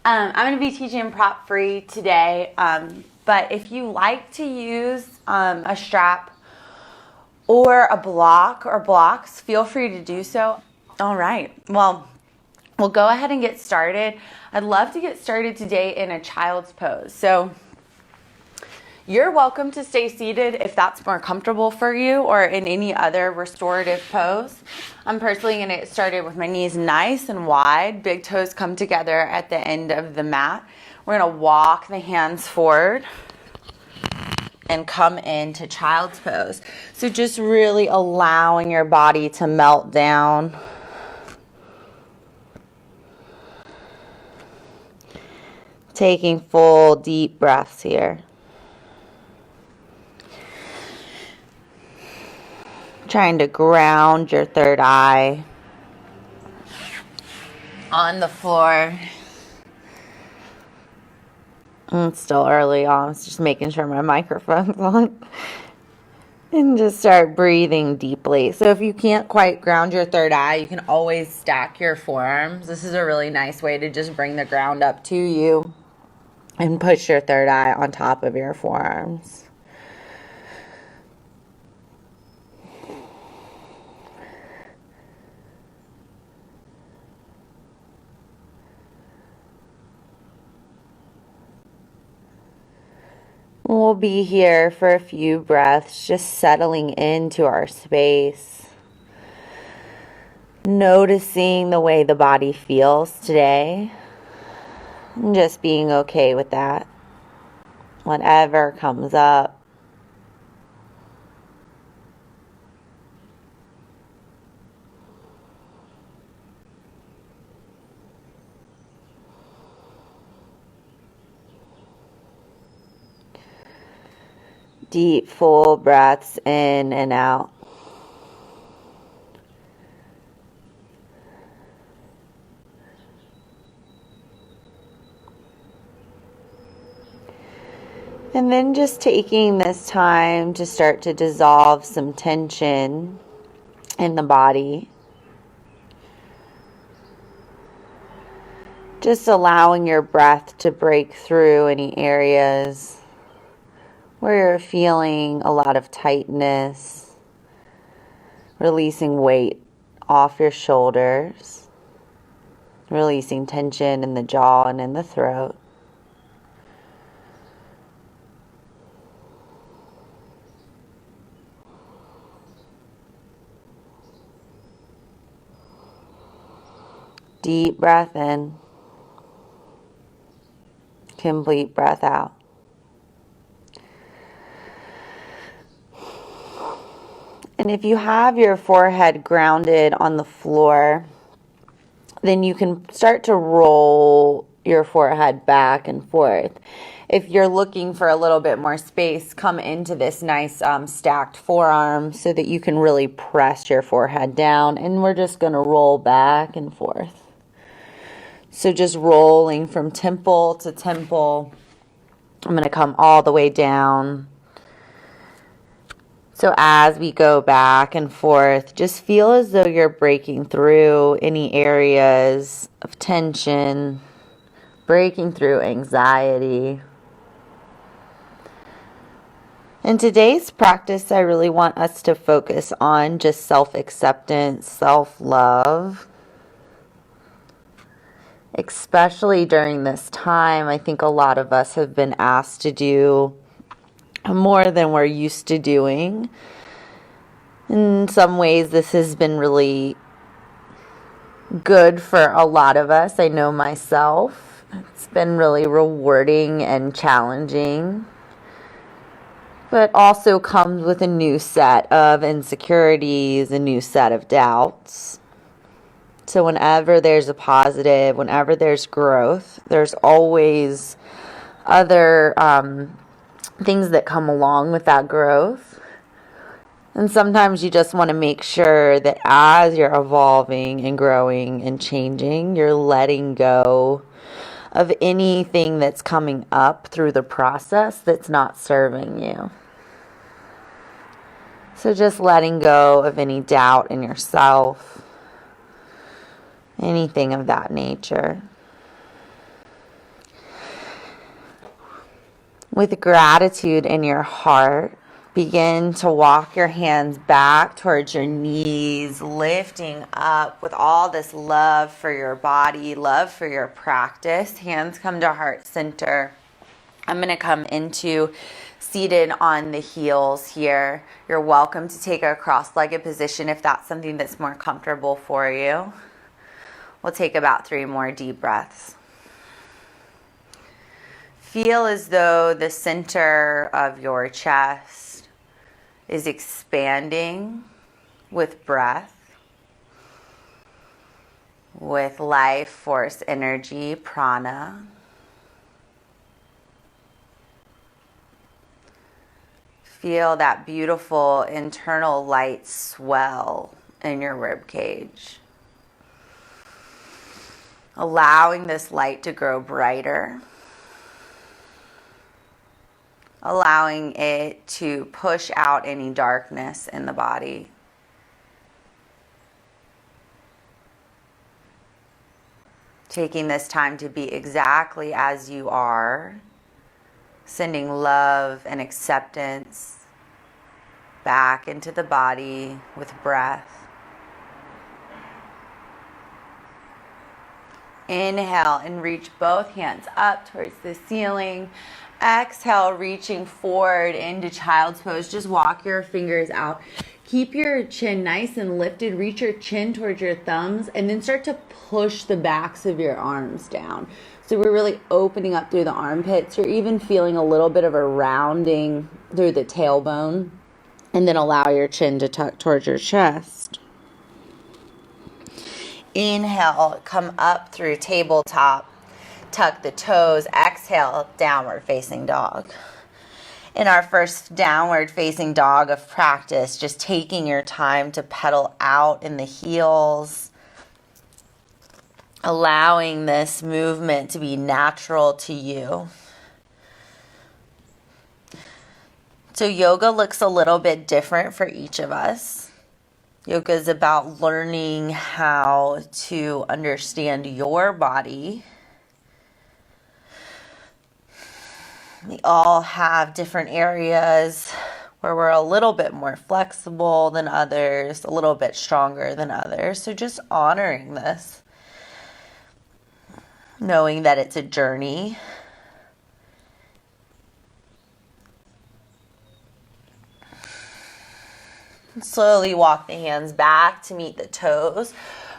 I'm going to be teaching prop free today, but if you like to use a strap or a block or blocks, feel free to do so. All right, well, we'll go ahead and get started. I'd love to get started today in a child's pose. So you're welcome to stay seated if that's more comfortable for you, or in any other restorative pose. I'm personally going to get started with my knees nice and wide. Big toes come together at the end of the mat. We're going to walk the hands forward and come into child's pose. So just really allowing your body to melt down. Taking full deep breaths here. Trying to ground your third eye on the floor. It's still early on. It's just making sure my microphone's on. And just start breathing deeply. So if you can't quite ground your third eye, you can always stack your forearms. This is a really nice way to just bring the ground up to you and push your third eye on top of your forearms. We'll be here for a few breaths, just settling into our space. Noticing the way the body feels today. And just being okay with that. Whatever comes up. Deep, full breaths in and out. And then just taking this time to start to dissolve some tension in the body. Just allowing your breath to break through any areas where you're feeling a lot of tightness, releasing weight off your shoulders, releasing tension in the jaw and in the throat. Deep breath in, complete breath out. And if you have your forehead grounded on the floor, then you can start to roll your forehead back and forth. If you're looking for a little bit more space, come into this nice stacked forearm so that you can really press your forehead down. And we're just going to roll back and forth. So just rolling from temple to temple. I'm going to come all the way down. So as we go back and forth, just feel as though you're breaking through any areas of tension, breaking through anxiety. In today's practice, I really want us to focus on just self-acceptance, self-love. Especially during this time, I think a lot of us have been asked to do more than we're used to doing. In some ways, this has been really good for a lot of us. I know myself. It's been really rewarding and challenging, but also comes with a new set of insecurities, a new set of doubts. So whenever there's a positive, whenever there's growth, there's always other things that come along with that growth. And sometimes you just want to make sure that as you're evolving and growing and changing, you're letting go of anything that's coming up through the process that's not serving you. So just letting go of any doubt in yourself, anything of that nature. With gratitude in your heart, begin to walk your hands back towards your knees, lifting up with all this love for your body, love for your practice. Hands come to heart center. I'm going to come into seated on the heels here. You're welcome to take a cross-legged position if that's something that's more comfortable for you. We'll take about 3 more deep breaths. Feel as though the center of your chest is expanding with breath, with life force energy, prana. Feel that beautiful internal light swell in your rib cage. Allowing this light to grow brighter. Allowing it to push out any darkness in the body. Taking this time to be exactly as you are, sending love and acceptance back into the body with breath. Inhale and reach both hands up towards the ceiling. Exhale, reaching forward into child's pose. Just walk your fingers out. Keep your chin nice and lifted. Reach your chin towards your thumbs and then start to push the backs of your arms down. So we're really opening up through the armpits. You're even feeling a little bit of a rounding through the tailbone. And then allow your chin to tuck towards your chest. Inhale, come up through tabletop. Tuck the toes. Exhale, downward facing dog. In our first downward facing dog of practice, just taking your time to pedal out in the heels. Allowing this movement to be natural to you. So yoga looks a little bit different for each of us. Yoga is about learning how to understand your body. We all have different areas where we're a little bit more flexible than others, a little bit stronger than others. So just honoring this, knowing that it's a journey. Slowly walk the hands back to meet the toes.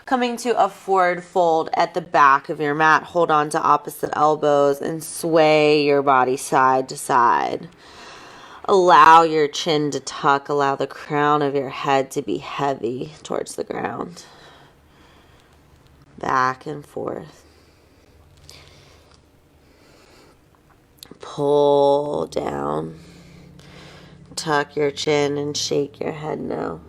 Coming to a forward fold at the back of your mat. Hold on to opposite elbows and sway your body side to side. Allow your chin to tuck. Allow the crown of your head to be heavy towards the ground. Back and forth. Pull down. Tuck your chin and shake your head no.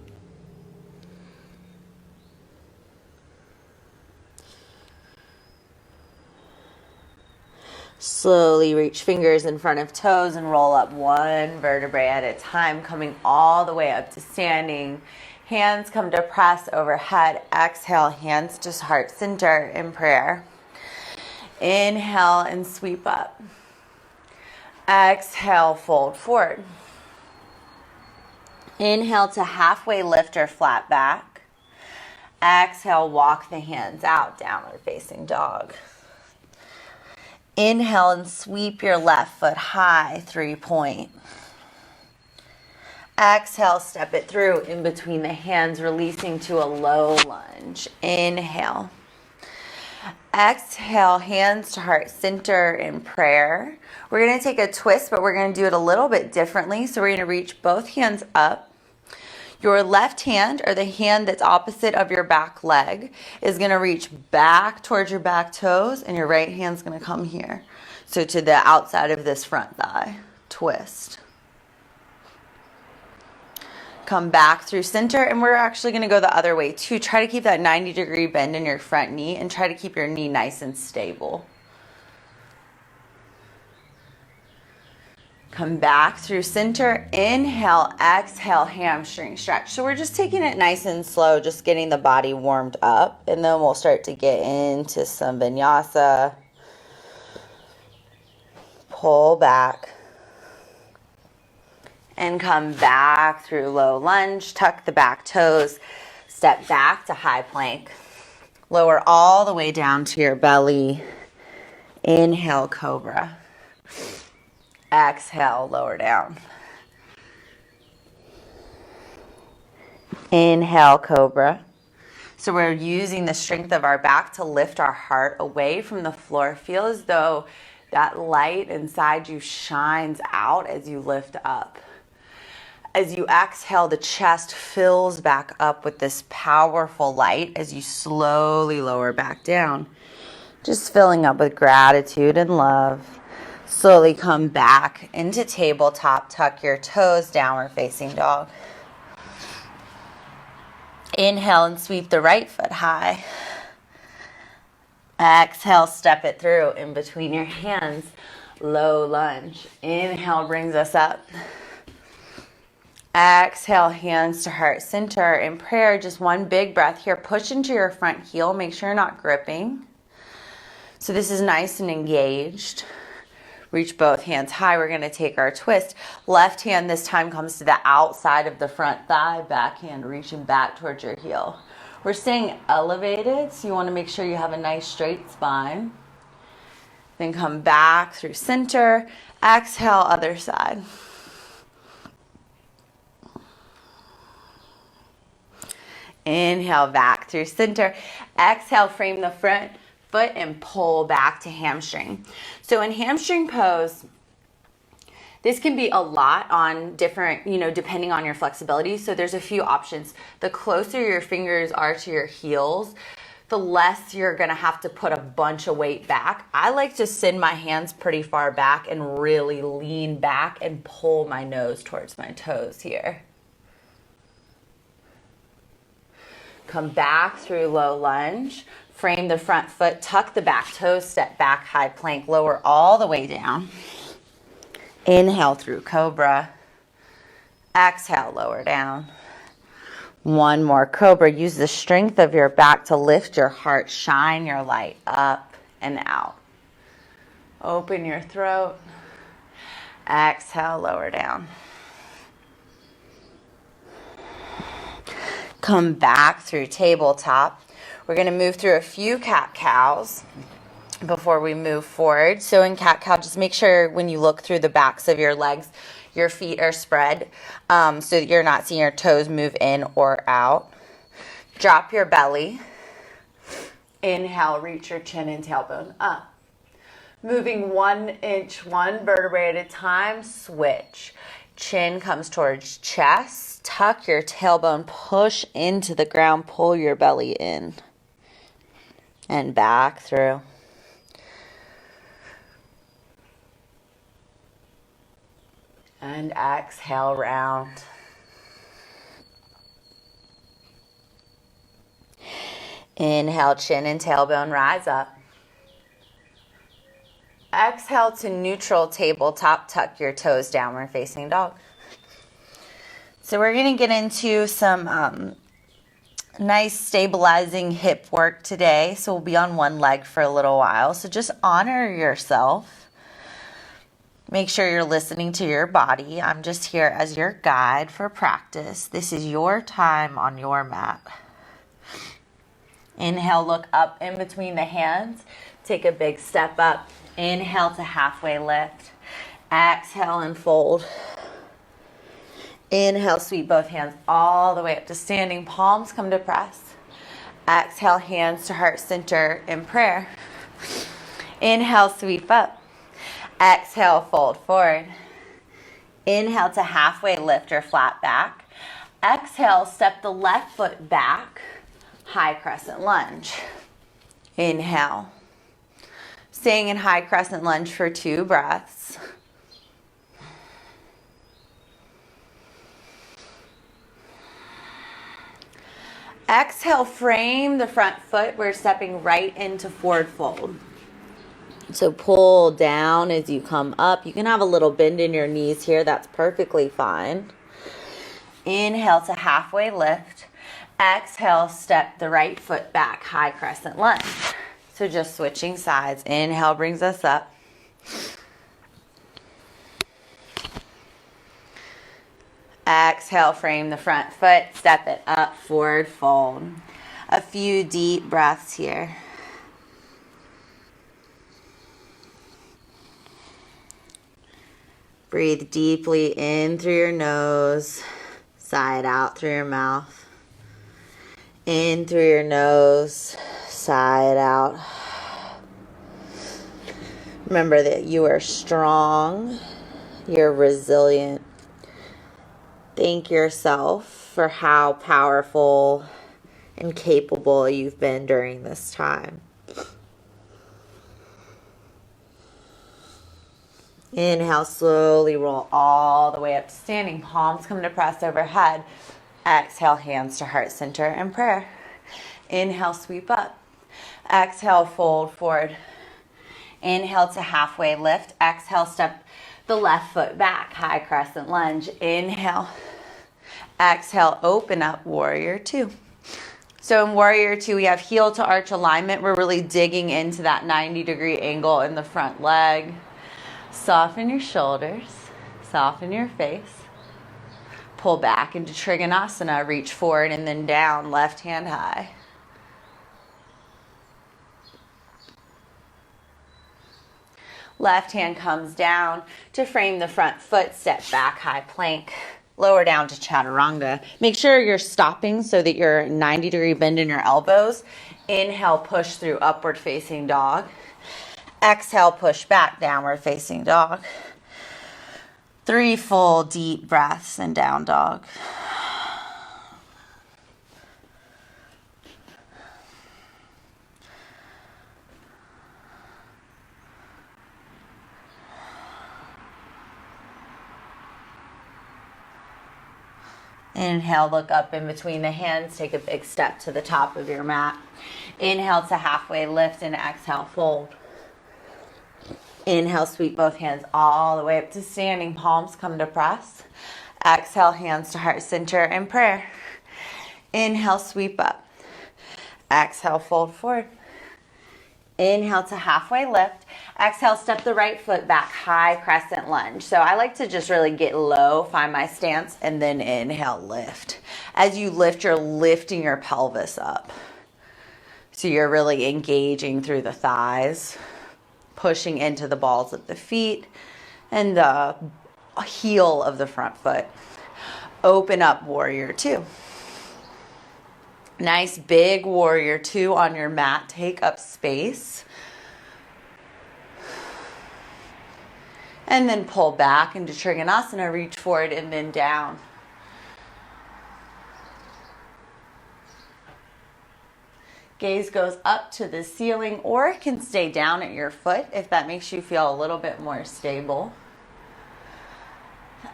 Slowly reach fingers in front of toes and roll up one vertebrae at a time, coming all the way up to standing. Hands come to press overhead. Exhale, hands to heart center in prayer. Inhale and sweep up. Exhale, fold forward. Inhale to halfway lift or flat back. Exhale, walk the hands out, downward facing dog. Inhale and sweep your left foot high, 3-point. Exhale, step it through in between the hands, releasing to a low lunge. Inhale. Exhale, hands to heart center in prayer. We're going to take a twist, but we're going to do it a little bit differently. So we're going to reach both hands up. Your left hand, or the hand that's opposite of your back leg, is going to reach back towards your back toes, and your right hand's going to come here. So to the outside of this front thigh. Twist. Come back through center, and we're actually going to go the other way too. Try to keep that 90-degree bend in your front knee, and try to keep your knee nice and stable. Come back through center. Inhale, exhale, hamstring stretch. So we're just taking it nice and slow, just getting the body warmed up. And then we'll start to get into some vinyasa. Pull back. And come back through low lunge, tuck the back toes, step back to high plank. Lower all the way down to your belly. Inhale, cobra. Exhale, lower down. Inhale, cobra. So we're using the strength of our back to lift our heart away from the floor. Feel as though that light inside you shines out as you lift up. As you exhale, the chest fills back up with this powerful light as you slowly lower back down. Just filling up with gratitude and love. Slowly come back into tabletop. Tuck your toes, downward facing dog. Inhale and sweep the right foot high. Exhale, step it through in between your hands. Low lunge. Inhale brings us up. Exhale, hands to heart center. In prayer, just one big breath here. Push into your front heel. Make sure you're not gripping. So this is nice and engaged. Reach both hands high. We're going to take our twist. Left hand this time comes to the outside of the front thigh. Back hand reaching back towards your heel. We're staying elevated, so you want to make sure you have a nice straight spine. Then come back through center. Exhale, other side. Inhale, back through center. Exhale, frame the front foot and pull back to hamstring. So in hamstring pose, this can be a lot on different, depending on your flexibility. So there's a few options. The closer your fingers are to your heels, the less you're gonna have to put a bunch of weight back. I like to send my hands pretty far back and really lean back and pull my nose towards my toes here. Come back through low lunge. Frame the front foot, tuck the back toes, step back, high plank, lower all the way down. Inhale through cobra. Exhale, lower down. One more cobra. Use the strength of your back to lift your heart, shine your light up and out. Open your throat. Exhale, lower down. Come back through tabletop. We're going to move through a few cat-cows before we move forward. So in cat-cow, just make sure when you look through the backs of your legs, your feet are spread so that you're not seeing your toes move in or out. Drop your belly. Inhale, reach your chin and tailbone up. Moving 1 inch, one vertebrae at a time, switch. Chin comes towards chest. Tuck your tailbone, push into the ground, pull your belly in. And back through. And exhale, round. Inhale, chin and tailbone, rise up. Exhale to neutral tabletop, tuck your toes, downward facing dog. So we're going to get into some nice stabilizing hip work today. So we'll be on one leg for a little while. So just honor yourself. Make sure you're listening to your body. I'm just here as your guide for practice. This is your time on your mat. Inhale, look up in between the hands. Take a big step up. Inhale to halfway lift. Exhale and fold. Inhale, sweep both hands all the way up to standing. Palms come to press. Exhale, hands to heart center in prayer. Inhale, sweep up. Exhale, fold forward. Inhale to halfway lift or flat back. Exhale, step the left foot back. High crescent lunge. Inhale. Staying in high crescent lunge for 2 breaths. Exhale, frame the front foot. We're stepping right into forward fold. So pull down as you come up. You can have a little bend in your knees here. That's perfectly fine. Inhale to halfway lift. Exhale, step the right foot back, high crescent lunge. So just switching sides. Inhale brings us up. Exhale, frame the front foot, step it up, forward fold. A few deep breaths here. Breathe deeply in through your nose, sigh it out through your mouth. In through your nose, sigh it out. Remember that you are strong, you're resilient. Thank yourself for how powerful and capable you've been during this time. Inhale, slowly roll all the way up to standing. Palms come to press overhead. Exhale, hands to heart center and prayer. Inhale, sweep up. Exhale, fold forward. Inhale to halfway lift. Exhale, step the left foot back. High crescent lunge. Inhale. Exhale, open up, warrior two. So in warrior two, we have heel to arch alignment. We're really digging into that 90-degree angle in the front leg. Soften your shoulders, soften your face. Pull back into Trikonasana, reach forward and then down, left hand high. Left hand comes down to frame the front foot, step back, high plank. Lower down to chaturanga. Make sure you're stopping so that you're 90-degree bend in your elbows. Inhale, push through upward facing dog. Exhale, push back, downward facing dog. 3 full deep breaths and down dog. Inhale, look up in between the hands. Take a big step to the top of your mat. Inhale to halfway lift and exhale, fold. Inhale, sweep both hands all the way up to standing. Palms come to press. Exhale, hands to heart center and prayer. Inhale, sweep up. Exhale, fold forward. Inhale to halfway lift. Exhale, step the right foot back, high crescent lunge. So I like to just really get low, find my stance, and then inhale, lift. As you lift, you're lifting your pelvis up. So you're really engaging through the thighs, pushing into the balls of the feet and the heel of the front foot. Open up, warrior two. Nice big warrior two on your mat. Take up space. And then pull back into Trikonasana, reach forward and then down. Gaze goes up to the ceiling or it can stay down at your foot if that makes you feel a little bit more stable.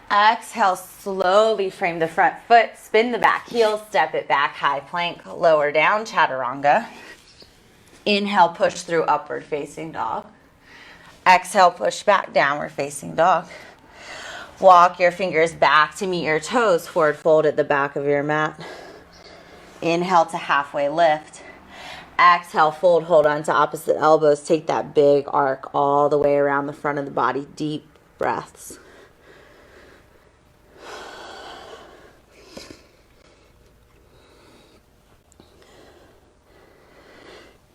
Exhale, slowly frame the front foot, spin the back heel, step it back, high plank, lower down, chaturanga. Inhale, push through upward facing dog. Exhale, push back, downward facing dog. Walk your fingers back to meet your toes, forward fold at the back of your mat. Inhale to halfway lift. Exhale, fold, hold on to opposite elbows. Take that big arc all the way around the front of the body. Deep breaths.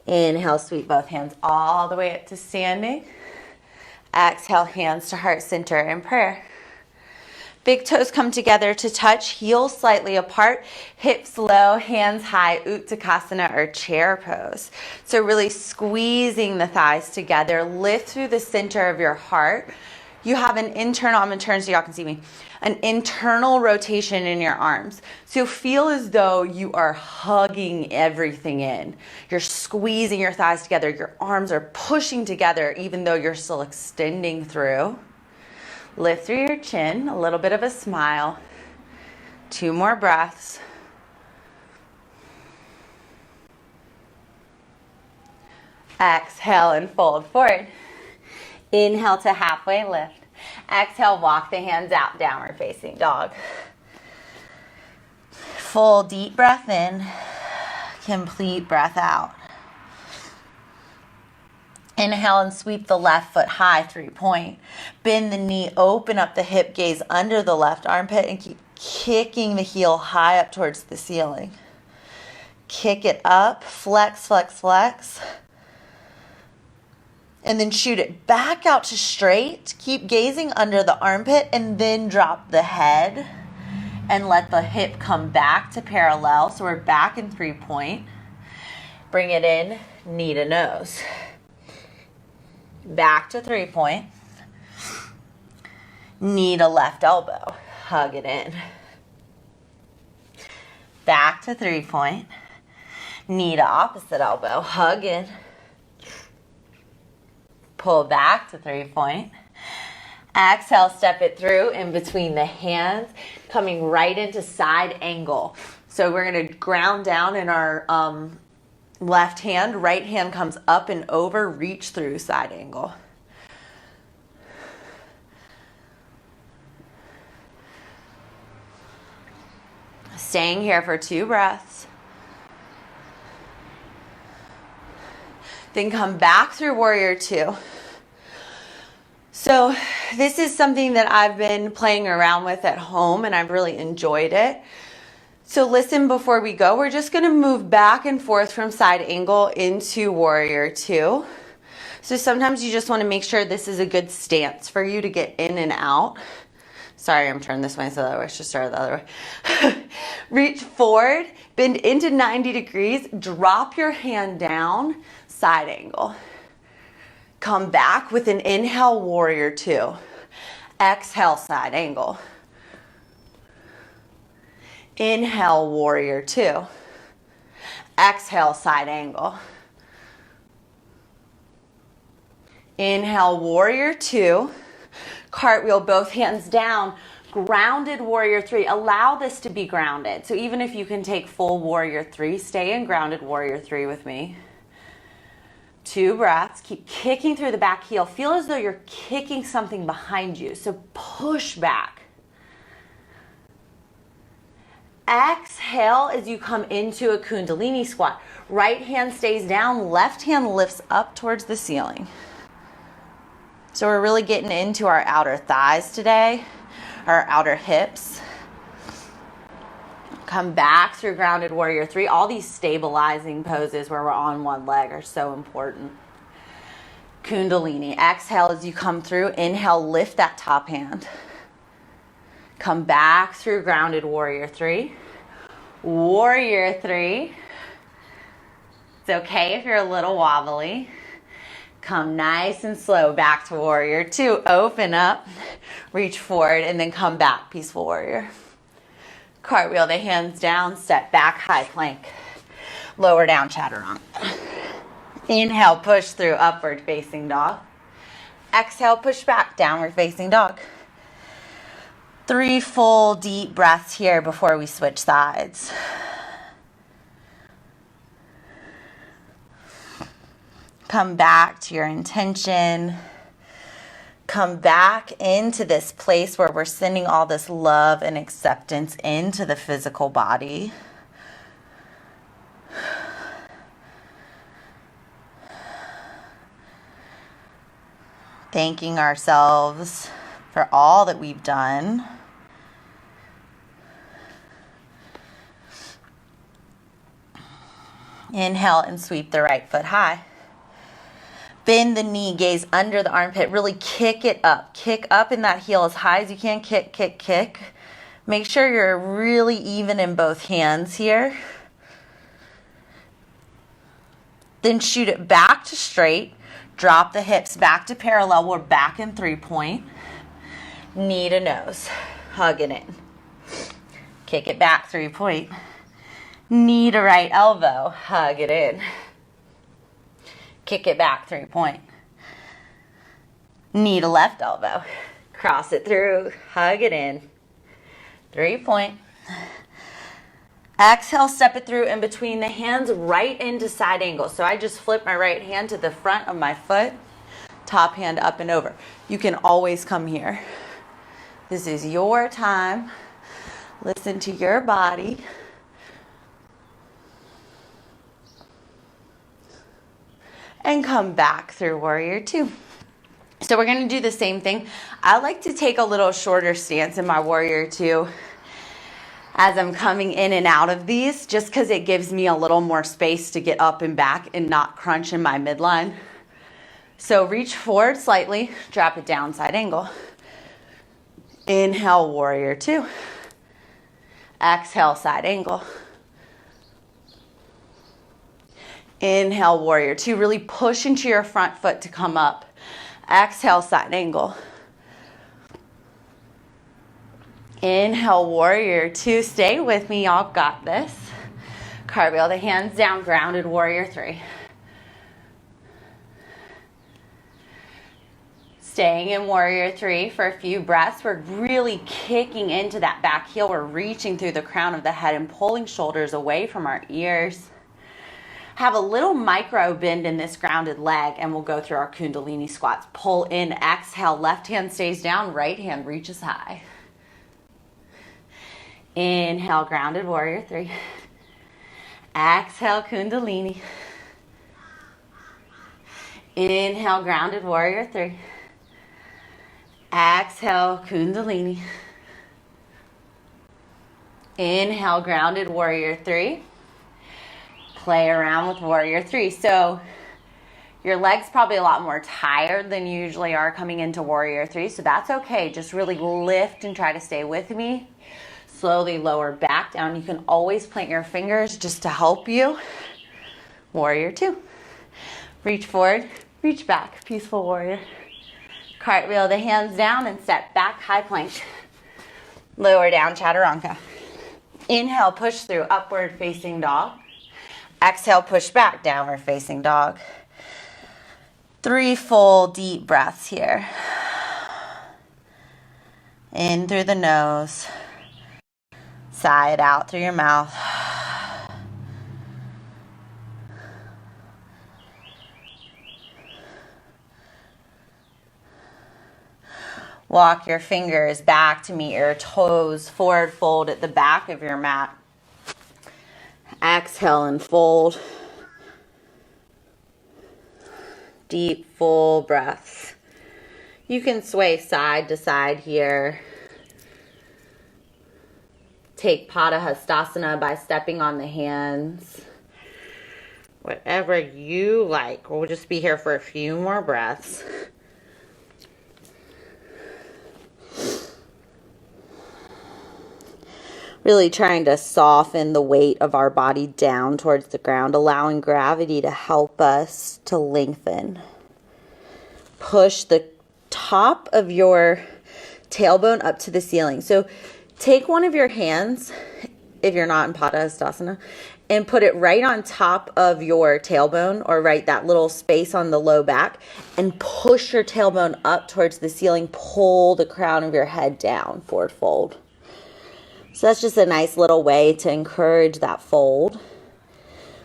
Inhale, sweep both hands all the way up to standing. Exhale, hands to heart center in prayer. Big toes come together to touch, heels slightly apart, hips low, hands high, Uttanasana or chair pose. So really squeezing the thighs together, lift through the center of your heart. You have an internal, I'm gonna turn so y'all can see me, an internal rotation in your arms. So feel as though you are hugging everything in. You're squeezing your thighs together, your arms are pushing together even though you're still extending through. Lift through your chin, a little bit of a smile. 2 more breaths. Exhale and fold forward. Inhale to halfway lift. Exhale, walk the hands out, downward facing dog. Full deep breath in, complete breath out. Inhale and sweep the left foot high, 3-point. Bend the knee, open up the hip, gaze under the left armpit, and keep kicking the heel high up towards the ceiling. Kick it up, flex, flex, flex. And then shoot it back out to straight. Keep gazing under the armpit and then drop the head and let the hip come back to parallel. So we're back in 3-point. Bring it in, knee to nose. Back to 3-point. Knee to left elbow. Hug it in. Back to 3-point. Knee to opposite elbow. Hug in. Pull back to 3-point. Exhale, step it through in between the hands, coming right into side angle. So we're going to ground down in our left hand. Right hand comes up and over, reach through side angle. Staying here for 2 breaths. Then come back through warrior 2. So this is something that I've been playing around with at home and I've really enjoyed it. So listen before we go. We're just going to move back and forth from side angle into warrior 2. So sometimes you just want to make sure this is a good stance for you to get in and out. Sorry, I'm turning this way so that way I should start the other way. Reach forward, bend into 90 degrees, drop your hand down, side angle. Come back with an inhale, warrior 2. Exhale, side angle. Inhale, warrior 2. Exhale, side angle. Inhale, warrior 2. Cartwheel, both hands down. Grounded warrior 3. Allow this to be grounded. So even if you can take full warrior 3, stay in grounded warrior 3 with me. 2 breaths. Keep kicking through the back heel. Feel as though you're kicking something behind you. So push back. Exhale as you come into a Kundalini squat. Right hand stays down. Left hand lifts up towards the ceiling. So we're really getting into our outer thighs today, our outer hips. Come back through grounded warrior 3. All these stabilizing poses where we're on one leg are so important. Kundalini. Exhale as you come through. Inhale, lift that top hand. Come back through grounded warrior 3. Warrior 3. It's okay if you're a little wobbly. Come nice and slow back to warrior 2. Open up, reach forward, and then come back, peaceful warrior. Cartwheel the hands down, step back, high plank. Lower down, chaturanga. Inhale, push through, upward facing dog. Exhale, push back, downward facing dog. 3 full deep breaths here before we switch sides. Come back to your intention. Come back into this place where we're sending all this love and acceptance into the physical body. Thanking ourselves for all that we've done. Inhale and sweep the right foot high. Bend the knee, gaze under the armpit. Really kick it up. Kick up in that heel as high as you can. Kick, kick, kick. Make sure you're really even in both hands here. Then shoot it back to straight. Drop the hips back to parallel. We're back in 3-point. Knee to nose. Hug it in. Kick it back, 3-point. Knee to right elbow. Hug it in. Kick it back, 3-point. Knee to left elbow. Cross it through. Hug it in. 3-point. Exhale, step it through in between the hands, right into side angle. So I just flip my right hand to the front of my foot. Top hand up and over. You can always come here. This is your time. Listen to your body. and come back through warrior two. So we're going to do the same thing. I like to take a little shorter stance in my warrior two as I'm coming in and out of these, just because it gives me a little more space to get up and back and not crunch in my midline. So reach forward slightly, drop it down, side angle. Inhale, warrior two. Exhale, side angle. Inhale, warrior two. Really push into your front foot to come up. Exhale, side angle. Inhale, warrior two. Stay with me, y'all got this. Cartwheel the hands down, grounded warrior three. Staying in warrior three for a few breaths. We're really kicking into that back heel. We're reaching through the crown of the head and pulling shoulders away from our ears. Have a little micro bend in this grounded leg, and we'll go through our Kundalini squats. Pull in, exhale, left hand stays down, right hand reaches high. Inhale, grounded warrior three. Exhale, Kundalini. Inhale, grounded warrior three. Exhale, Kundalini. Inhale, grounded warrior three. Play around with warrior three. So your leg's probably a lot more tired than you usually are coming into warrior three, so that's okay. Just really lift and try to stay with me. Slowly lower back down. You can always plant your fingers just to help you. Warrior two. Reach forward, reach back, peaceful warrior. Cartwheel the hands down and step back, high plank. Lower down, chaturanga. Inhale, push through, upward facing dog. Exhale, push back, downward facing dog. 3 full deep breaths here. In through the nose. Sigh it out through your mouth. Walk your fingers back to meet your toes. Forward fold at the back of your mat. Exhale and fold. Deep, full breaths. You can sway side to side here. Take Padahastasana by stepping on the hands. Whatever you like. We'll just be here for a few more breaths. Really trying to soften the weight of our body down towards the ground, allowing gravity to help us to lengthen. Push the top of your tailbone up to the ceiling. So take one of your hands, if you're not in Padahastasana, and put it right on top of your tailbone, or right that little space on the low back, and push your tailbone up towards the ceiling. Pull the crown of your head down, forward fold. So that's just a nice little way to encourage that fold.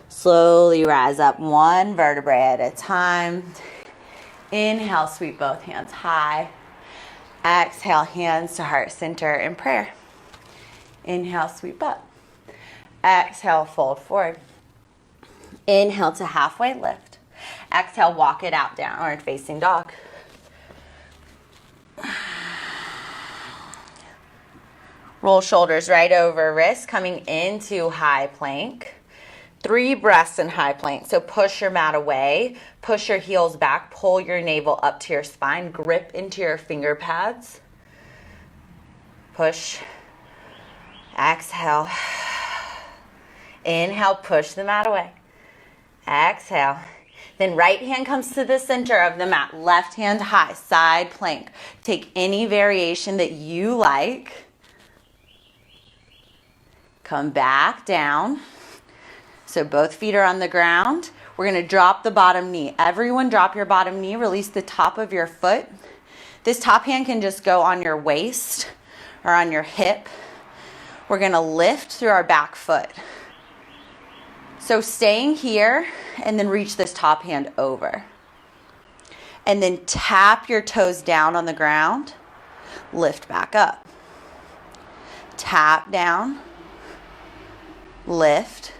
Slowly rise up one vertebrae at a time. Inhale, sweep both hands high. Exhale, hands to heart center in prayer. Inhale, sweep up. Exhale, fold forward. Inhale to halfway lift. Exhale, walk it out, downward facing dog. Roll shoulders right over wrists, coming into high plank. 3 breaths in high plank. So push your mat away, push your heels back, pull your navel up to your spine, grip into your finger pads. Push. Exhale. Inhale, push the mat away. Exhale. Then right hand comes to the center of the mat, left hand high, side plank. Take any variation that you like. Come back down. So both feet are on the ground. We're going to drop the bottom knee. Everyone drop your bottom knee. Release the top of your foot. This top hand can just go on your waist or on your hip. We're going to lift through our back foot. So staying here, and then reach this top hand over. And then tap your toes down on the ground. Lift back up. Tap down. Lift.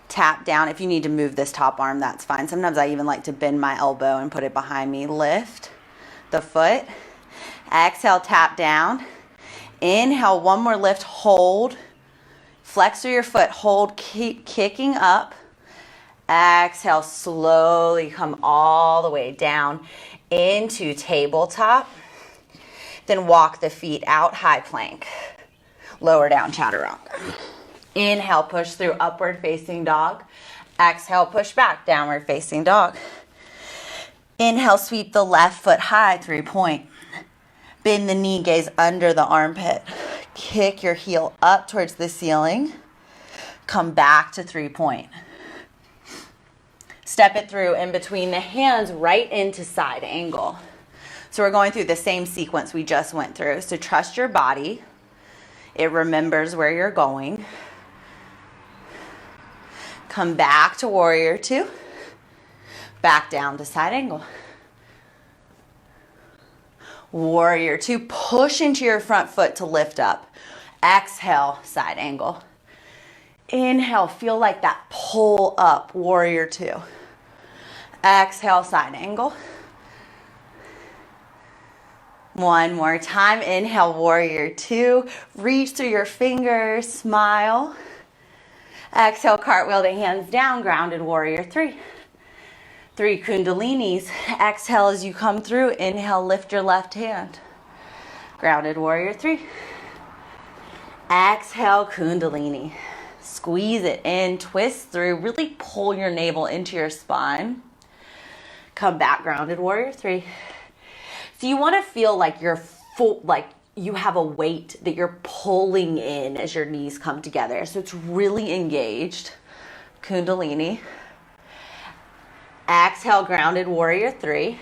tap down. If you need to move this top arm, that's fine. Sometimes I even like to bend my elbow and put it behind me. Lift the foot. Exhale, tap down. Inhale, one more lift, hold. Flex through your foot, hold, keep kicking up. Exhale, slowly come all the way down into tabletop. Then walk the feet out, high plank. Lower down, chaturanga. Inhale, push through upward facing dog. Exhale, push back, downward facing dog. Inhale, sweep the left foot high, 3-point. Bend the knee, gaze under the armpit. Kick your heel up towards the ceiling. Come back to 3-point. Step it through in between the hands right into side angle. So we're going through the same sequence we just went through. So trust your body. It remembers where you're going. Come back to warrior two. Back down to side angle. Warrior two. Push into your front foot to lift up. Exhale, side angle. Inhale, feel like that pull up, warrior two. Exhale, side angle. One more time. Inhale, warrior two. Reach through your fingers, smile. Exhale, cartwheel the hands down, grounded warrior three. 3 kundalinis. Exhale as you come through. Inhale, lift your left hand. Grounded warrior three. Exhale, kundalini. Squeeze it in, twist through, really pull your navel into your spine. Come back, grounded warrior three. So you want to feel like you're full, like you have a weight that you're pulling in as your knees come together. So it's really engaged. Kundalini. Exhale, grounded warrior three.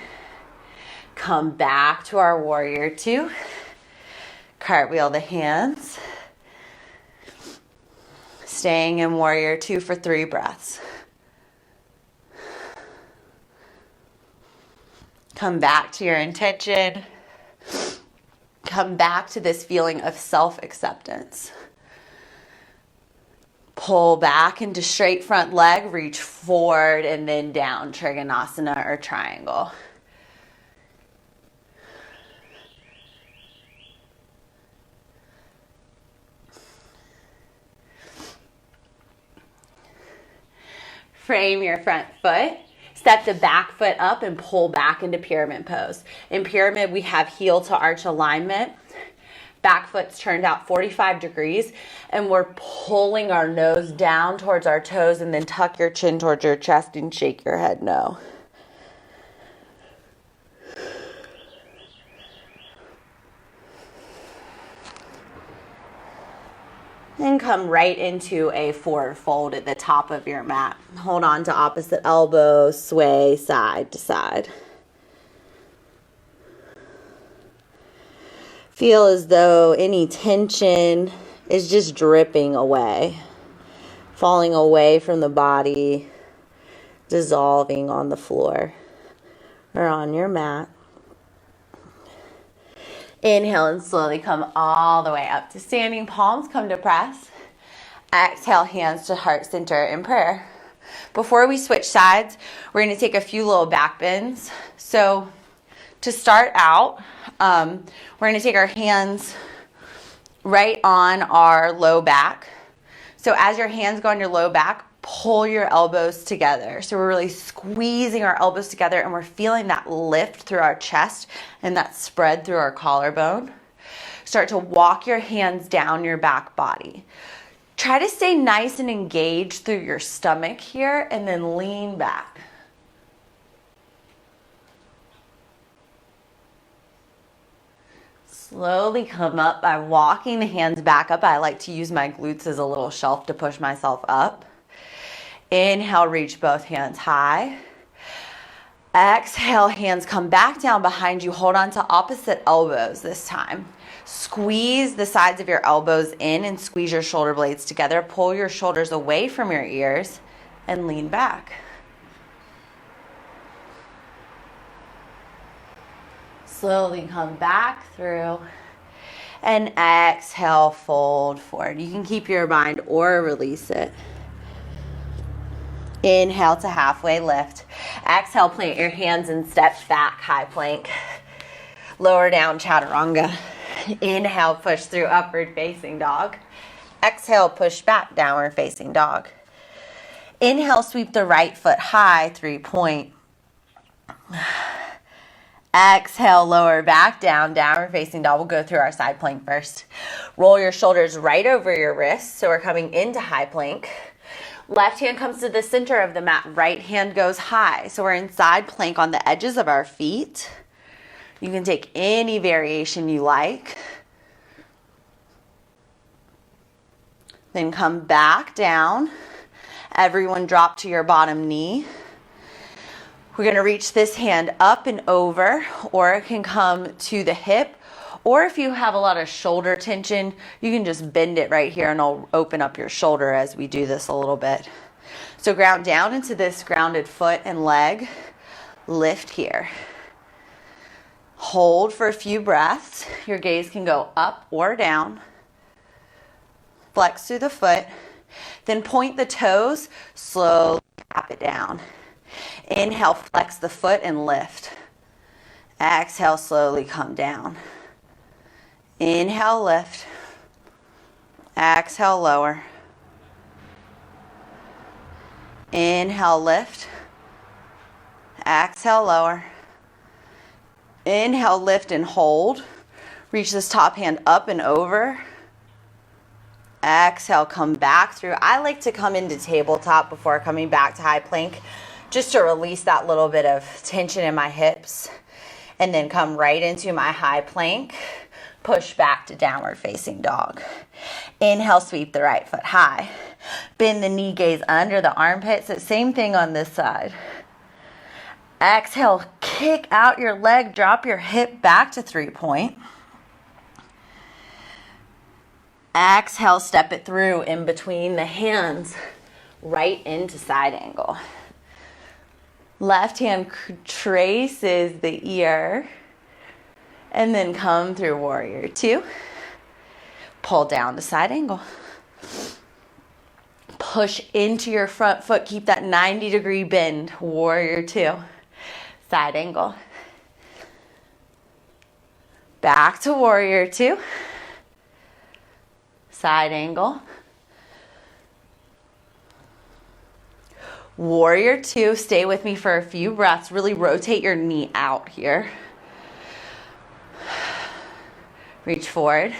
Come back to our warrior two. Cartwheel the hands. Staying in warrior two for 3 breaths. Come back to your intention. Come back to this feeling of self-acceptance. Pull back into straight front leg, reach forward and then down, Trikonasana or triangle. Frame your front foot. Step the back foot up and pull back into pyramid pose. In pyramid, we have heel to arch alignment. Back foot's turned out 45 degrees, and we're pulling our nose down towards our toes, and then tuck your chin towards your chest and shake your head no. And come right into a forward fold at the top of your mat. Hold on to opposite elbow, sway side to side. Feel as though any tension is just dripping away, falling away from the body, dissolving on the floor or on your mat. Inhale and slowly come all the way up to standing. Palms come to press. Exhale, hands to heart center in prayer. Before we switch sides, we're going to take a few little back bends. So to start out, we're going to take our hands right on our low back. So as your hands go on your low back, pull your elbows together. So we're really squeezing our elbows together, and we're feeling that lift through our chest and that spread through our collarbone. Start to walk your hands down your back body. Try to stay nice and engaged through your stomach here, and then lean back. Slowly come up by walking the hands back up. I like to use my glutes as a little shelf to push myself up. Inhale, reach both hands high. Exhale, hands come back down behind you. Hold on to opposite elbows this time. Squeeze the sides of your elbows in and squeeze your shoulder blades together. Pull your shoulders away from your ears and lean back. Slowly come back through and exhale, fold forward. You can keep your bind or release it. Inhale to halfway lift. Exhale, plant your hands and step back, high plank. Lower down, chaturanga. Inhale, push through upward facing dog. Exhale, push back, downward facing dog. Inhale, sweep the right foot high, 3-point. Exhale, lower back down, downward facing dog. We'll go through our side plank first. Roll your shoulders right over your wrists, so we're coming into high plank. Left hand comes to the center of the mat, right hand goes high. So we're in side plank on the edges of our feet. You can take any variation you like. Then come back down. Everyone drop to your bottom knee. We're going to reach this hand up and over, or it can come to the hip. Or if you have a lot of shoulder tension, you can just bend it right here and I'll open up your shoulder as we do this a little bit. So ground down into this grounded foot and leg. Lift here. Hold for a few breaths. Your gaze can go up or down. Flex through the foot. Then point the toes, slowly tap it down. Inhale, flex the foot and lift. Exhale, slowly come down. Inhale, lift. Exhale, lower. Inhale, lift. Exhale, lower. Inhale, lift and hold. Reach this top hand up and over. Exhale, come back through. I like to come into tabletop before coming back to high plank, just to release that little bit of tension in my hips. And then come right into my high plank. Push back to downward facing dog. Inhale, sweep the right foot high. Bend the knee, gaze under the armpits. Same thing on this side. Exhale, kick out your leg, drop your hip back to 3-point. Exhale, step it through in between the hands, right into side angle. Left hand traces the ear. And then come through warrior 2. Pull down to side angle. Push into your front foot. Keep that 90-degree bend. Warrior 2. Side angle. Back to warrior 2. Side angle. Warrior 2. Stay with me for a few breaths. Really rotate your knee out here. Reach forward,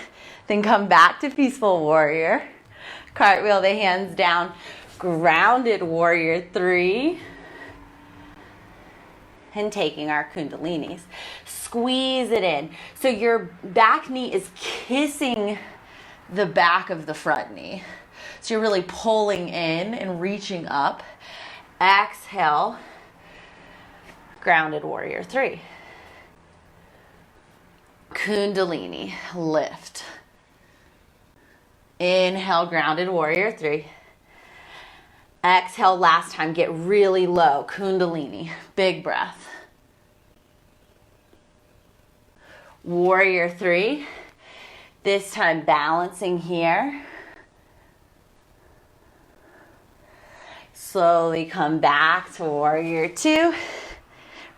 then come back to peaceful warrior. Cartwheel the hands down, grounded warrior 3. And taking our kundalinis. Squeeze it in. So your back knee is kissing the back of the front knee. So you're really pulling in and reaching up. Exhale, grounded warrior 3. Kundalini, lift. Inhale, grounded warrior 3. Exhale, last time, get really low. Kundalini, big breath. Warrior 3. This time balancing here. Slowly come back to warrior 2.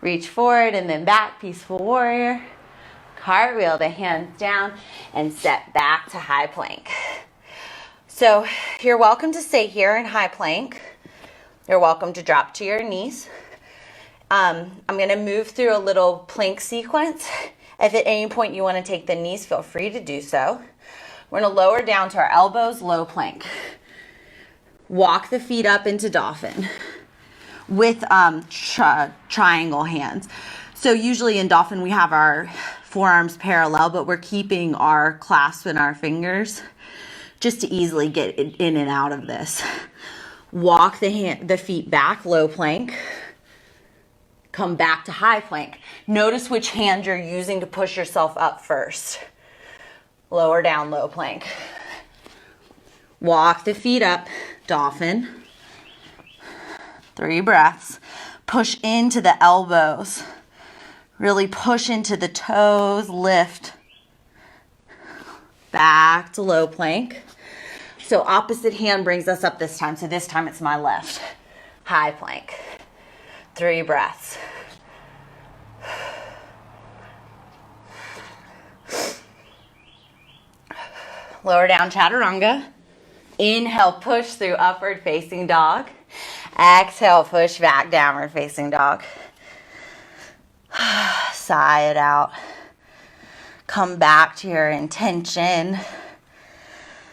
Reach forward and then back, peaceful warrior. Cartwheel the hands down and step back to high plank. So you're welcome to stay here in high plank. You're welcome to drop to your knees. I'm going to move through a little plank sequence. If at any point you want to take the knees, feel free to do so. We're going to lower down to our elbows, low plank. Walk the feet up into dolphin with triangle hands. So usually in dolphin we have our forearms parallel, but we're keeping our clasp in our fingers just to easily get in and out of this. Walk the feet back, low plank. Come back to high plank. Notice which hand you're using to push yourself up first. Lower down, low plank. Walk the feet up, dolphin. 3 breaths. Push into the elbows. Really push into the toes, lift. Back to low plank. So opposite hand brings us up this time. So this time it's my left. high plank. 3 breaths. Lower down chaturanga. Inhale, push through upward facing dog. Exhale, push back, downward facing dog. Sigh it out. Come back to your intention.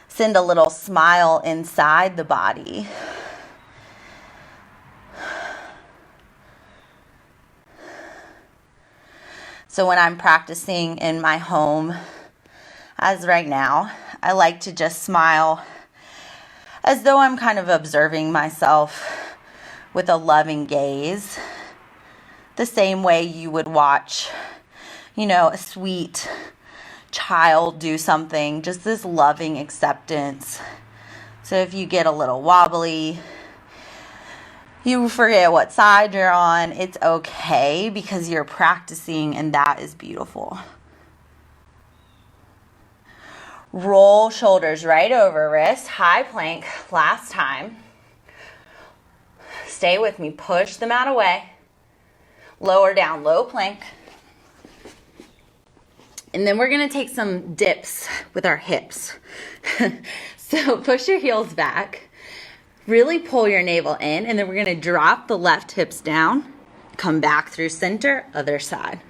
Send a little smile inside the body. So when I'm practicing in my home, as right now, I like to just smile as though I'm kind of observing myself with a loving gaze, the same way you would watch, a sweet child do something, just this loving acceptance. So if you get a little wobbly, you forget what side you're on, it's okay because you're practicing and that is beautiful. Roll shoulders right over wrists, high plank, last time. Stay with me, push the mat away. Lower down, low plank. And then we're gonna take some dips with our hips. So push your heels back, really pull your navel in, and then we're gonna drop the left hips down, come back through center, other side.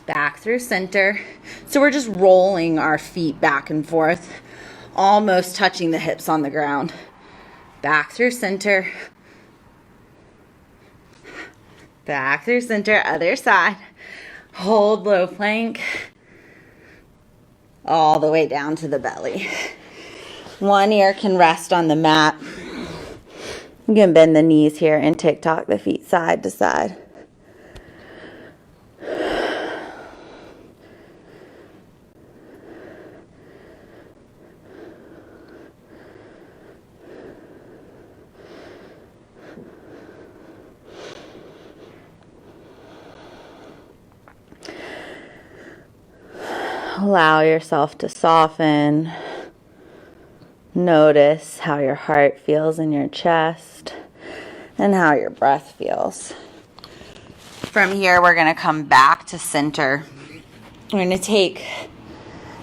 Back through center. So we're just rolling our feet back and forth, almost touching the hips on the ground. Back through center. Back through center, other side. Hold low plank. All the way down to the belly. One ear can rest on the mat. You can bend the knees here and tick-tock the feet side to side. Allow yourself to soften. Notice how your heart feels in your chest and how your breath feels. From here, we're going to come back to center. We're going to take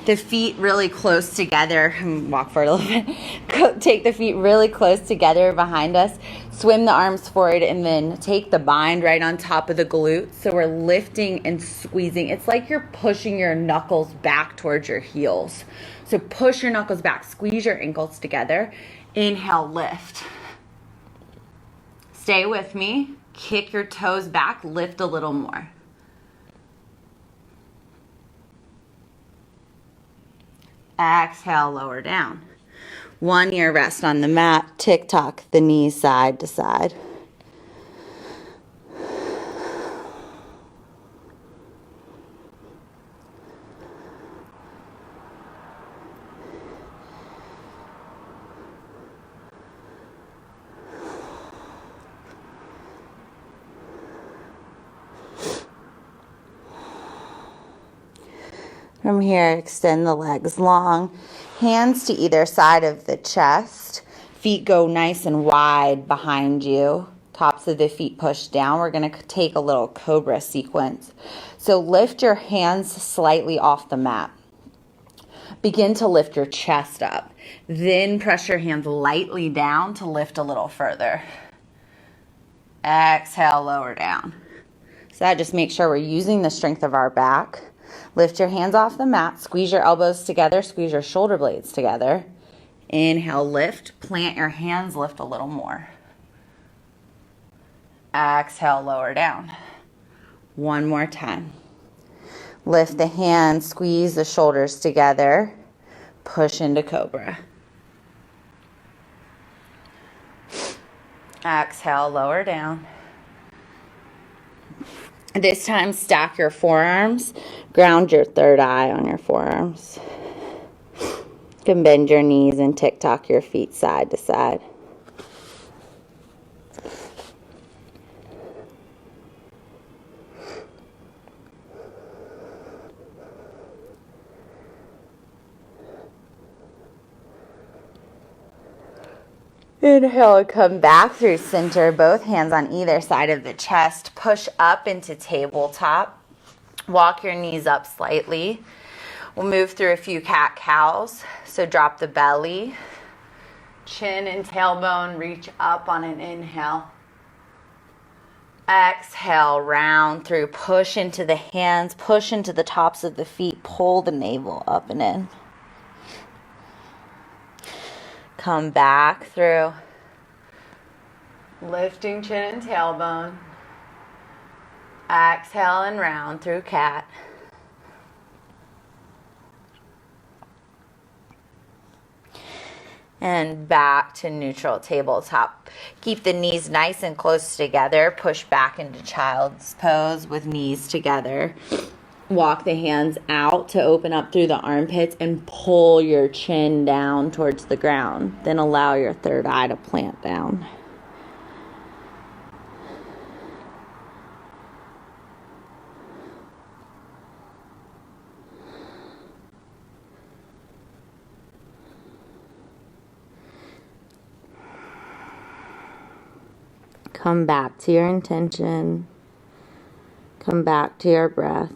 the feet really close together and walk forward a little bit. Take the feet really close together behind us. Swim the arms forward and then take the bind right on top of the glutes. So we're lifting and squeezing. It's like you're pushing your knuckles back towards your heels. So push your knuckles back, squeeze your ankles together. Inhale, lift. Stay with me. Kick your toes back, lift a little more. Exhale, lower down. One ear rest on the mat, tick-tock the knees side to side. From here, extend the legs long. Hands to either side of the chest. Feet go nice and wide behind you. Tops of the feet push down. We're going to take a little cobra sequence. So lift your hands slightly off the mat. Begin to lift your chest up. Then press your hands lightly down to lift a little further. Exhale, lower down. So that just makes sure we're using the strength of our back. Lift your hands off the mat. Squeeze your elbows together. Squeeze your shoulder blades together. Inhale, lift. Plant your hands. Lift a little more. Exhale, lower down. One more time. Lift the hands. Squeeze the shoulders together. Push into cobra. Exhale, lower down. This time, stack your forearms. Ground your third eye on your forearms. You can bend your knees and tick-tock your feet side to side. Inhale and come back through center, both hands on either side of the chest. Push up into tabletop. Walk your knees up slightly. We'll move through a few cat-cows. So drop the belly. Chin and tailbone reach up on an inhale. Exhale, round through. Push into the hands. Push into the tops of the feet. Pull the navel up and in. Come back through. Lifting chin and tailbone. Exhale and round through cat. And back to neutral tabletop. Keep the knees nice and close together. Push back into child's pose with knees together. Walk the hands out to open up through the armpits and pull your chin down towards the ground. Then allow your third eye to plant down. Come back to your intention. Come back to your breath.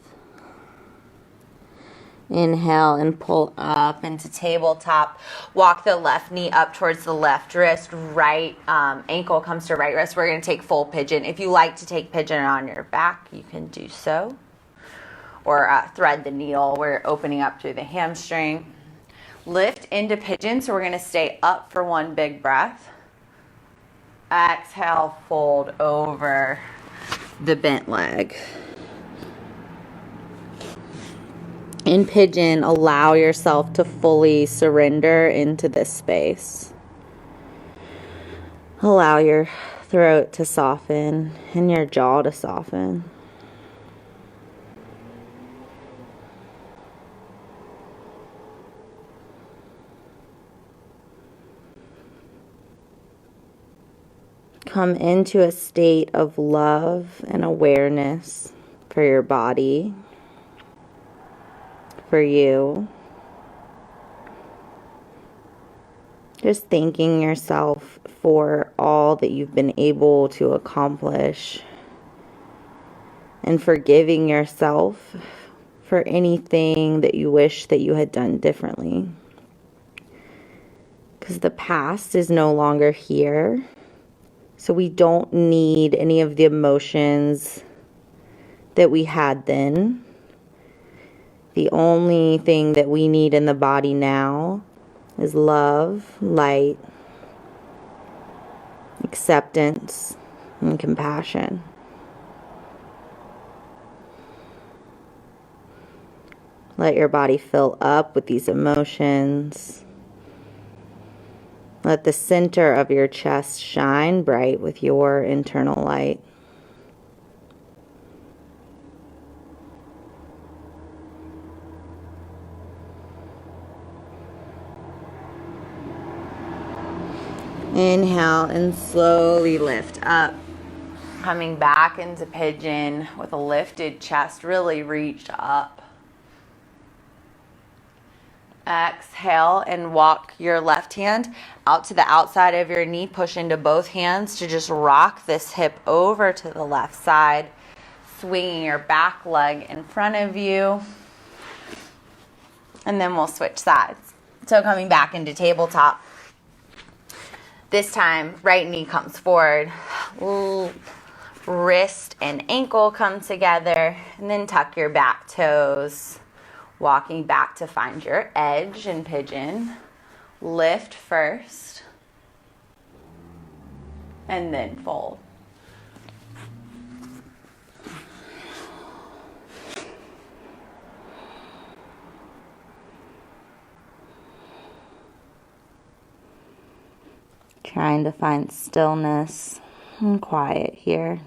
Inhale and pull up into tabletop. Walk the left knee up towards the left wrist. Right ankle comes to right wrist. We're going to take full pigeon. If you like to take pigeon on your back, you can do so. Or thread the needle. We're opening up through the hamstring. Lift into pigeon. So we're going to stay up for one big breath. Exhale, fold over the bent leg. In pigeon, allow yourself to fully surrender into this space. Allow your throat to soften and your jaw to soften. Come into a state of love and awareness for your body, for you. Just thanking yourself for all that you've been able to accomplish and forgiving yourself for anything that you wish that you had done differently. Because the past is no longer here. So we don't need any of the emotions that we had then. The only thing that we need in the body now is love, light, acceptance, and compassion. Let your body fill up with these emotions. Let the center of your chest shine bright with your internal light. Inhale and slowly lift up. Coming back into pigeon with a lifted chest, really reach up. Exhale and walk your left hand out to the outside of your knee. Push into both hands to just rock this hip over to the left side. Swinging your back leg in front of you. And then we'll switch sides. So coming back into tabletop. This time, right knee comes forward. Wrist and ankle come together. And then tuck your back toes. Walking back to find your edge in pigeon. Lift first. And then fold. Trying to find stillness and quiet here.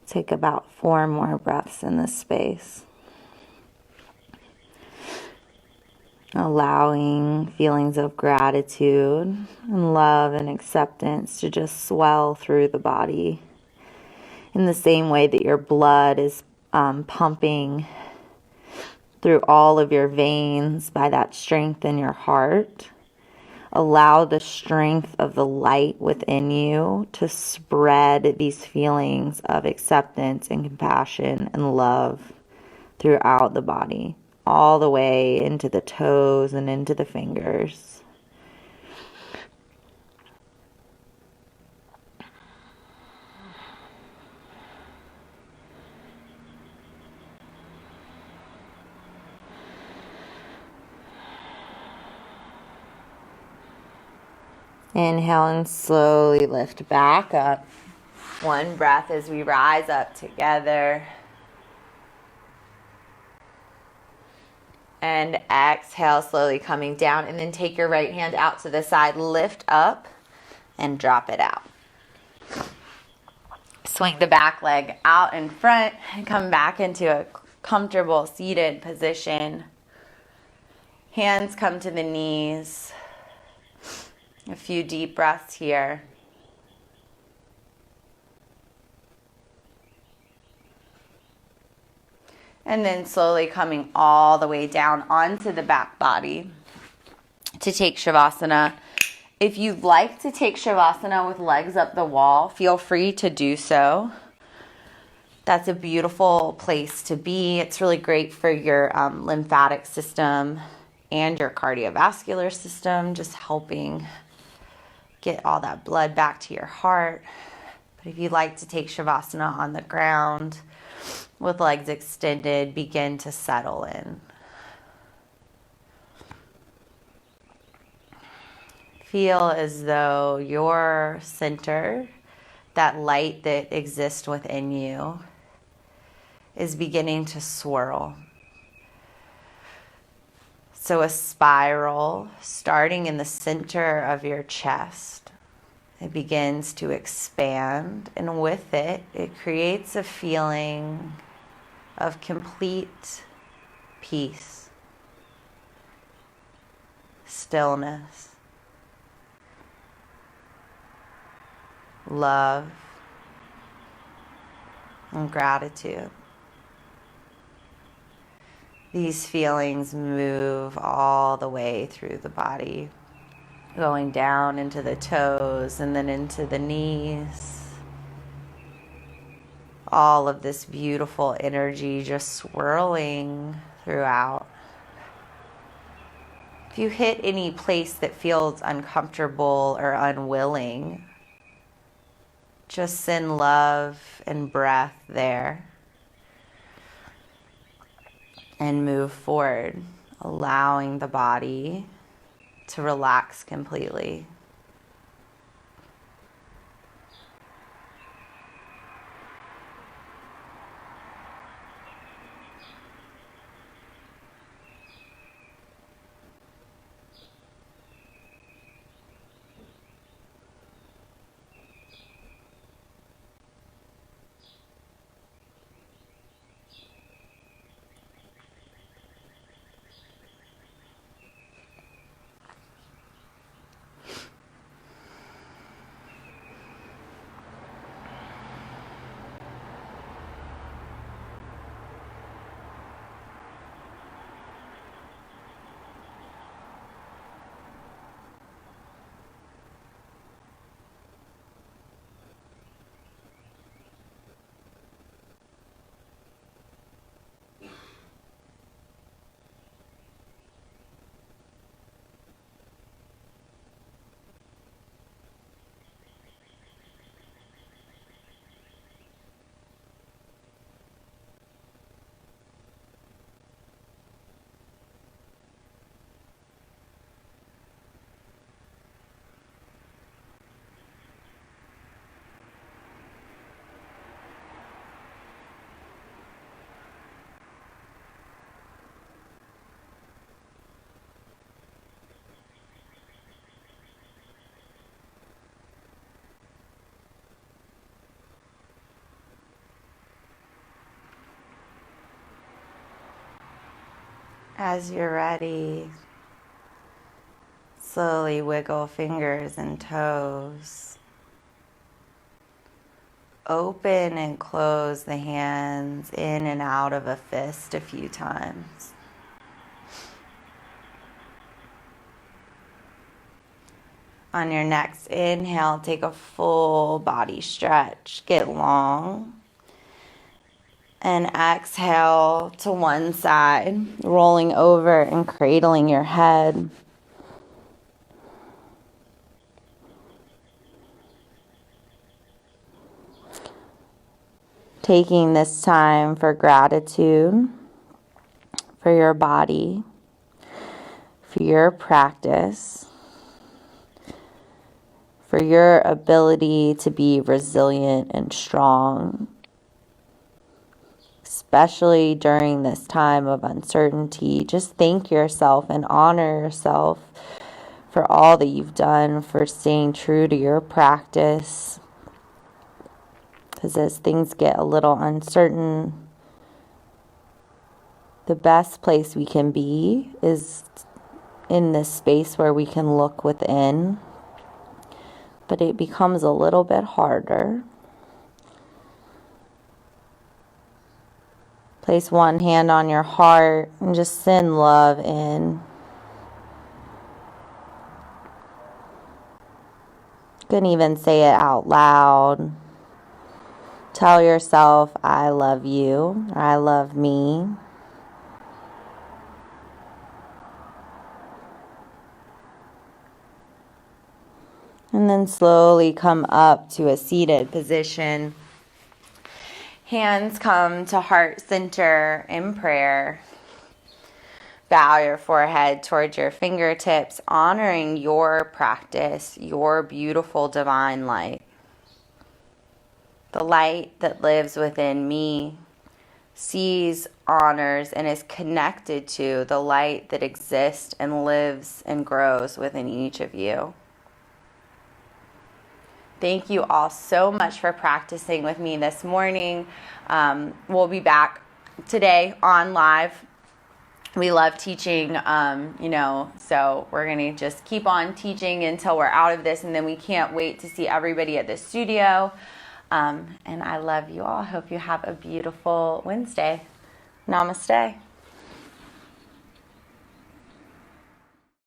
Take about 4 more breaths in this space. allowing feelings of gratitude and love and acceptance to just swell through the body in the same way that your blood is pumping through all of your veins by that strength in your heart. Allow the strength of the light within you to spread these feelings of acceptance and compassion and love throughout the body, all the way into the toes and into the fingers. Inhale and slowly lift back up. One breath as we rise up together. And exhale, slowly coming down. And then take your right hand out to the side. Lift up and drop it out. Swing the back leg out in front and come back into a comfortable seated position. Hands come to the knees. A few deep breaths here. And then slowly coming all the way down onto the back body to take Shavasana. If you'd like to take Shavasana with legs up the wall, feel free to do so. That's a beautiful place to be. It's really great for your lymphatic system and your cardiovascular system, just helping get all that blood back to your heart. But if you'd like to take Shavasana on the ground with legs extended, begin to settle in. Feel as though your center, that light that exists within you, is beginning to swirl. So a spiral starting in the center of your chest. It begins to expand, and with it, it creates a feeling of complete peace, stillness, love, and gratitude. These feelings move all the way through the body, going down into the toes and then into the knees. All of this beautiful energy just swirling throughout. If you hit any place that feels uncomfortable or unwilling, just send love and breath there. And move forward, allowing the body to relax completely. As you're ready, Slowly wiggle fingers and toes. Open and close the hands in and out of a fist a few times. On your next inhale, take a full body stretch. Get long. And exhale to one side, rolling over and cradling your head. Taking this time for gratitude for your body, for your practice, for your ability to be resilient and strong, especially during this time of uncertainty. Just thank yourself and honor yourself for all that you've done, for staying true to your practice. Because as things get a little uncertain, the best place we can be is in this space where we can look within. But it becomes a little bit harder. Place one hand on your heart and just send love in. You can even say it out loud. Tell yourself, I love you, or I love me. And then slowly come up to a seated position. Hands come to heart center in prayer. Bow your forehead towards your fingertips, honoring your practice, your beautiful divine light. The light that lives within me sees, honors, and is connected to the light that exists and lives and grows within each of you. Thank you all so much for practicing with me this morning. We'll be back today on live. We love teaching, so we're going to just keep on teaching until we're out of this, and then we can't wait to see everybody at the studio. And I love you all. Hope you have a beautiful Wednesday. Namaste.